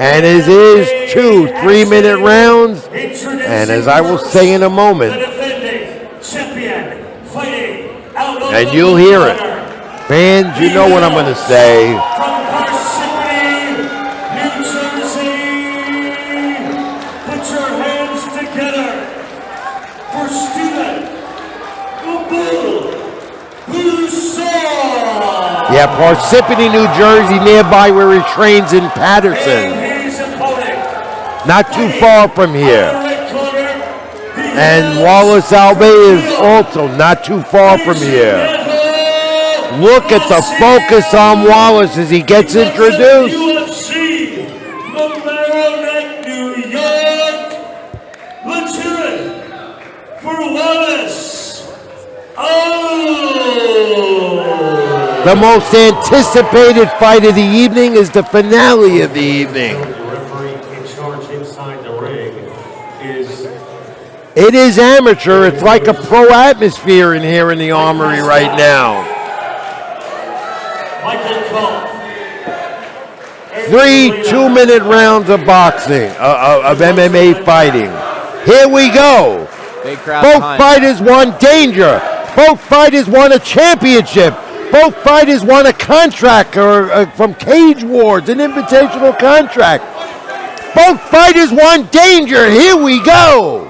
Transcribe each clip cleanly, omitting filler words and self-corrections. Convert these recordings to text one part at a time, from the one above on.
And it is 2 3-minute rounds. And as I will say in a moment, and you'll hear it. Fans, you know what I'm going to say. From Persaud, New Jersey, put your hands together for Stephen Persaud. Yeah, Parsippany, New Jersey, nearby where he trains in Patterson. Not too far from here. And Wallace Alves is also not too far from here. Look at the focus on Wallace as he gets introduced. UFC, Maryland, New York. Let's hear it for Wallace Alves. The most anticipated fight of the evening is the finale of the evening. It is amateur. It's like a pro atmosphere in here in the Armory right now. 3 2-minute rounds of boxing, of MMA fighting. Here we go. Both fighters won danger. Both fighters won a championship. Both fighters won a contract from Cage Wars, an invitational contract. Both fighters won danger. Here we go.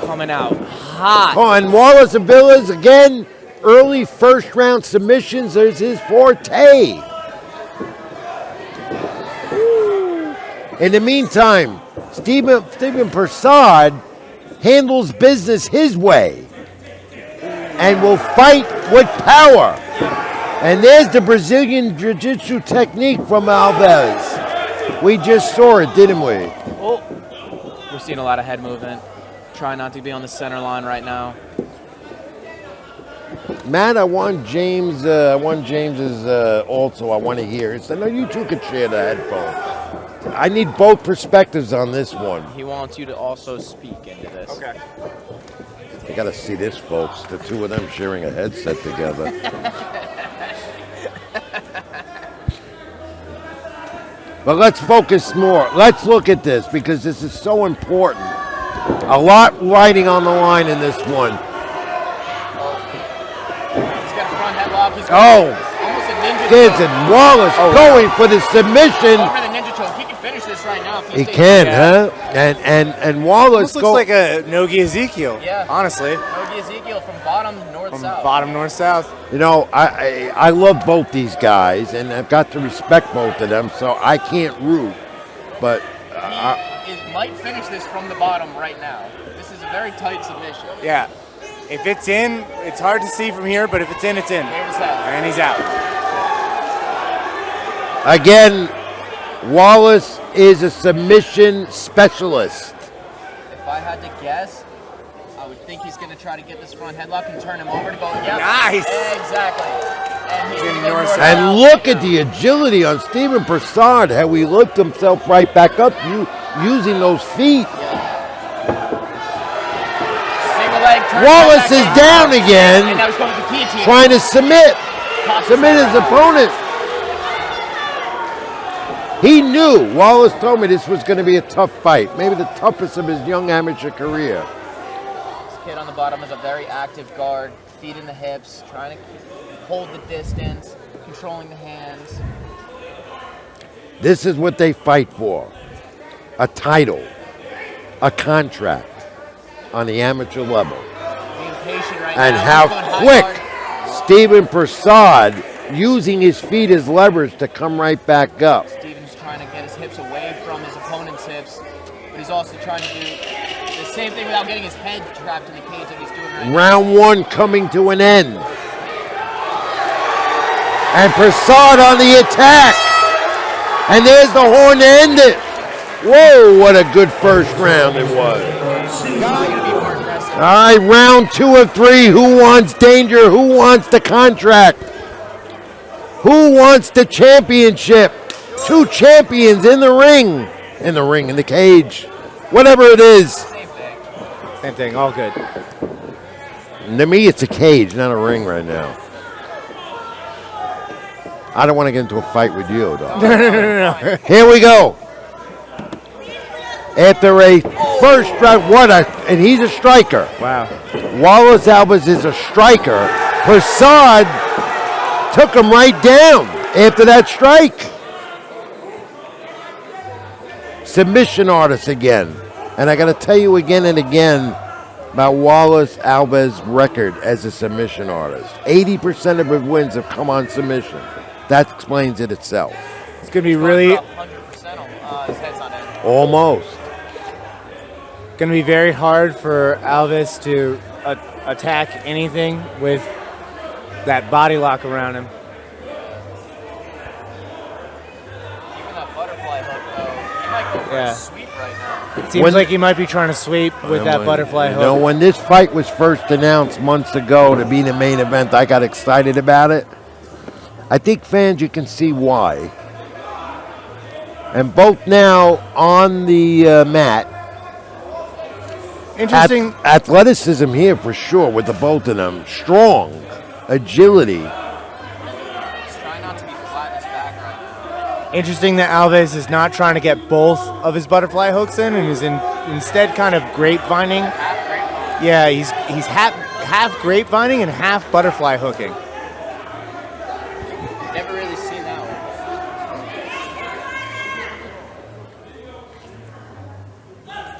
Coming out hot. Oh, and Wallace Alves again, early first round submissions is his forte. In the meantime, Stephen Persaud handles business his way and will fight with power. And there's the Brazilian Jiu-Jitsu technique from Alves. We just saw it, didn't we? Oh, we're seeing a lot of head movement. Try not to be on the center line right now. Matt, I want James's also. I want to hear. I know you two could share the headphones. I need both perspectives on this one. He wants you to also speak into this. Okay. I got to see this, folks. The two of them sharing a headset together. But let's focus more. Let's look at this because this is so important. A lot riding on the line in this one. He's got a front headlock. He's almost a ninja choke. And Wallace going for the submission. For the ninja choke. He can finish this right now. He can, huh? And Wallace looks like a Nogi Ezekiel. Yeah. Honestly. Nogi Ezekiel from bottom north-south. Bottom north-south. You know, I love both these guys, and I've got to respect both of them, so I can't root. But he might finish this from the bottom right now. This is a very tight submission. Yeah. If it's in, it's hard to see from here, but if it's in, it's in. And he's out. Again, Wallace is a submission specialist. If I had to guess, I would think he's going to try to get this front headlock and turn him over to go, yep. Nice. Exactly. And he's going to And look at the agility on Stephen Persaud, how he looked himself right back up using those feet. Single leg turn. Wallace is down again, and now he's going to the guillotine. trying to submit his opponent. He knew, Wallace told me this was going to be a tough fight, maybe the toughest of his young amateur career. This kid on the bottom is a very active guard, feet in the hips, trying to hold the distance, controlling the hands. This is what they fight for. A title, a contract on the amateur level. Being patient right and now. how quick Stephen Persaud using his feet as leverage to come right back up. Stephen's trying to get his hips away from his opponent's hips, but he's also trying to do the same thing without getting his head trapped in the cage that he's doing right now. Round one coming to an end. And Persaud on the attack. And there's the horn to end it. Whoa, what a good first round it was. All right, round 2 of 3. Who wants danger? Who wants the contract? Who wants the championship? 2 champions in the ring. In the cage. Whatever it is. Same thing, all good. To me, it's a cage, not a ring right now. I don't want to get into a fight with you, though. No. Here we go. After a first strike, and he's a striker. Wow. Wallace Alves is a striker. Persaud took him right down after that strike. Submission artist again. And I got to tell you again and again about Wallace Alves' record as a submission artist. 80% of his wins have come on submission. That explains it itself. It's going to be really... 100% on his head's on end. Almost. Going to be very hard for Alves to attack anything with that body lock around him. Even that butterfly hook, though, he might go for a sweep right now. It seems like he might be trying to sweep with that butterfly hook. You know, when this fight was first announced months ago to be the main event, I got excited about it. I think fans, you can see why. And both now on the mat. Interesting. Athleticism here for sure with the both of them. Strong. Agility. He's trying not to be flat in his back right now. Interesting that Alves is not trying to get both of his butterfly hooks in and is instead kind of grapevining. Half great. Yeah, he's half grapevining and half butterfly hooking. Never really seen that one.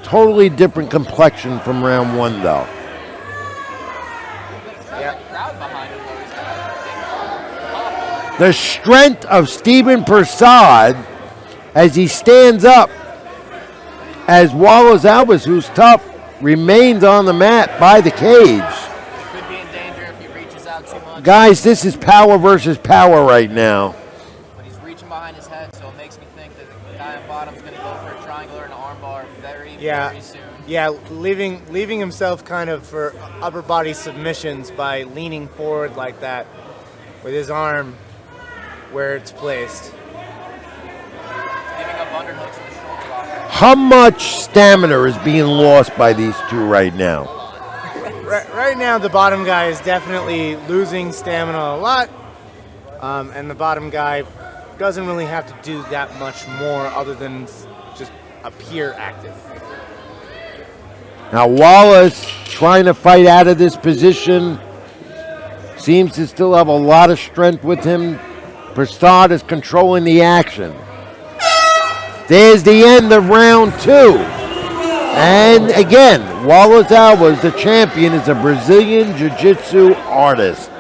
Totally different complexion from round one, though. Crowd behind him, though. He's got a big The strength of Stephen Persaud as he stands up, as Wallace Alves, who's tough, remains on the mat by the cage. could be in danger if he reaches out too much. Guys, this is power versus power right now. But he's reaching behind his head, so it makes me think that the guy on bottom's going to go for a triangle or an armbar very soon. Yeah, leaving himself kind of for upper body submissions by leaning forward like that with his arm where it's placed. Giving up underhooks in the shoulder lock. How much stamina is being lost by these two right now? Right now, the bottom guy is definitely losing stamina a lot, and the bottom guy doesn't really have to do that much more other than just appear active. Now Wallace trying to fight out of this position. Seems to still have a lot of strength with him. Persaud is controlling the action. There's the end of round two. And again, Wallace Alves, the champion, is a Brazilian Jiu-Jitsu artist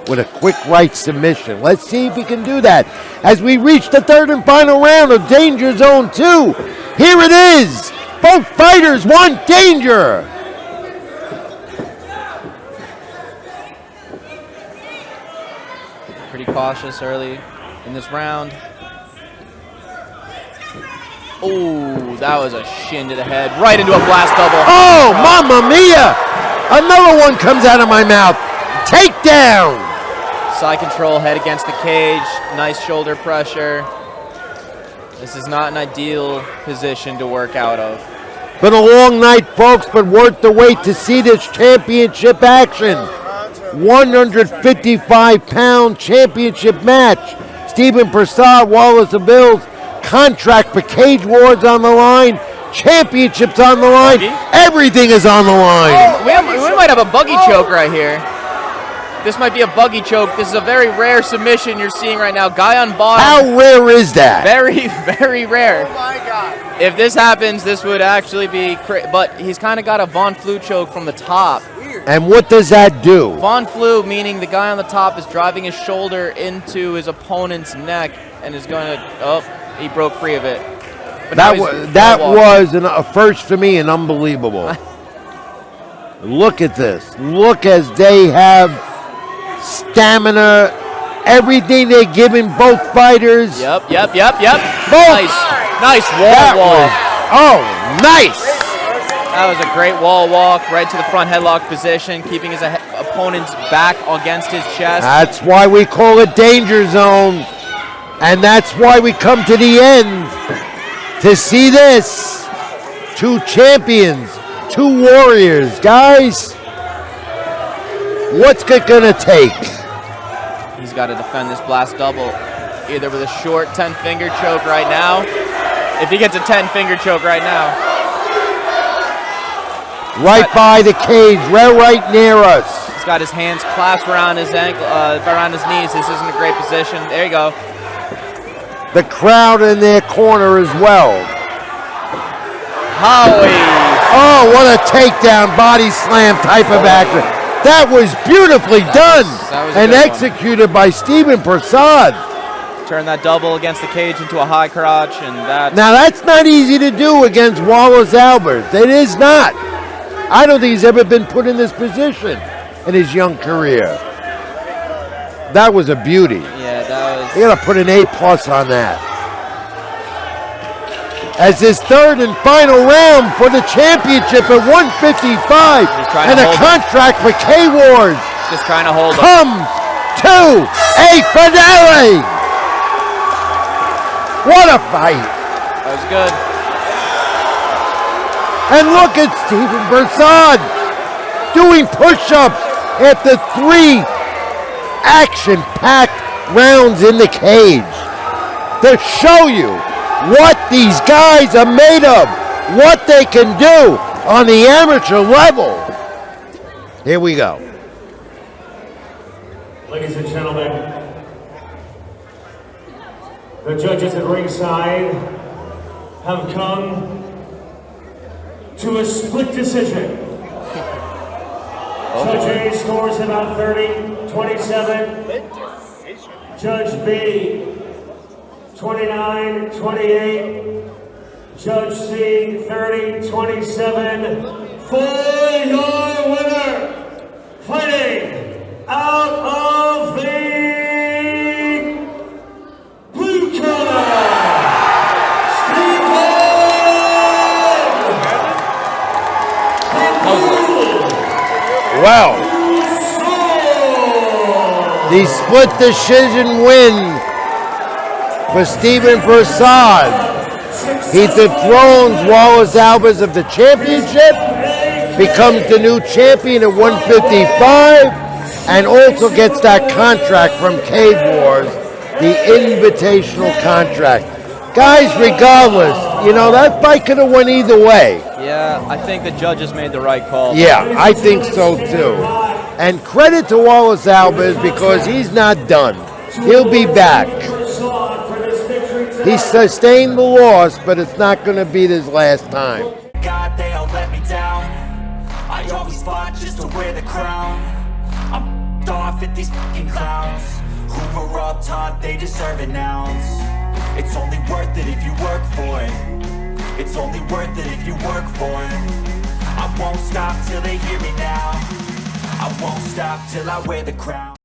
with a quick right submission. Let's see if he can do that as we reach the third and final round of Danger Zone 2. Here it is. Both fighters want danger. Pretty cautious early in this round. Oh, that was a shin to the head, right into a blast double. Oh, mamma mia! Another one comes out of my mouth. Takedown! Side control, head against the cage, nice shoulder pressure. This is not an ideal position to work out of. Been a long night, folks, but worth the wait to see this championship action. 155-pound championship match. Stephen Persaud, Wallace Alves, contract for Cage Wars on the line. Championships on the line. Everything is on the line. Oh, we might have a buggy choke right here. This might be a buggy choke. This is a very rare submission you're seeing right now. Guy on bottom. How rare is that? Very, very rare. Oh my God. If this happens, this would actually be but he's kind of got a Von Flue choke from the top. And what does that do? Von Flue, meaning the guy on the top is driving his shoulder into his opponent's neck and is going to, he broke free of it. But That was a first for me and unbelievable. Look at this. Look as they have stamina, everything they're giving both fighters. Yep. Both. Nice wall walk. Nice. That was a great wall walk right to the front headlock position, keeping his opponent's back against his chest. That's why we call it Danger Zone. And that's why we come to the end to see this. Two champions, two warriors. Guys, what's it going to take? He's got to defend this blast double. either with a short 10-finger choke right now. If he gets a 10-finger choke right now. Right by the cage, right near us. He's got his hands clasped around his ankle, around his knees. This isn't a great position. There you go. The crowd in their corner as well. Howie. Oh, what a takedown, body slam type of action. That was beautifully done that was a and good executed by Stephen Persaud. Turn that double against the cage into a high crotch, and that. Now that's not easy to do against Wallace Alves. It is not. I don't think he's ever been put in this position in his young career. That was a beauty. Yeah, that was. You gotta put an A+ on that. As his third and final round for the championship at 155, and a contract for K-Wars Just trying to hold him. comes to a finale. What a fight. That was good. And look at Stephen Persaud doing push-ups after 3 action-packed rounds in the cage to show you what these guys are made of, what they can do on the amateur level. Here we go. Ladies and gentlemen, the judges at ringside have come to a split decision. Judge A scores about 30-27. Judge B 29-28. Judge C 30-27. For your winner, fighting out of the blue corner, Wow. The split decision win for Stephen Persaud. He dethrones Wallace Alves of the championship, becomes the new champion at 155, and also gets that contract from K-Wars, the invitational contract. Guys, regardless, you know, that fight could have went either way. Yeah, I think the judges made the right call. Yeah, I think so too. And credit to Wallace Alves because he's not done. He'll be back. He sustained the loss, but it's not going to be his last time. God, they all let me down. I always fought just to wear the crown. I'm off at these fucking clowns who were all taught they deserve an ounce. It's only worth it if you work for it. It's only worth it if you work for it. I won't stop till they hear me now. I won't stop till I wear the crown.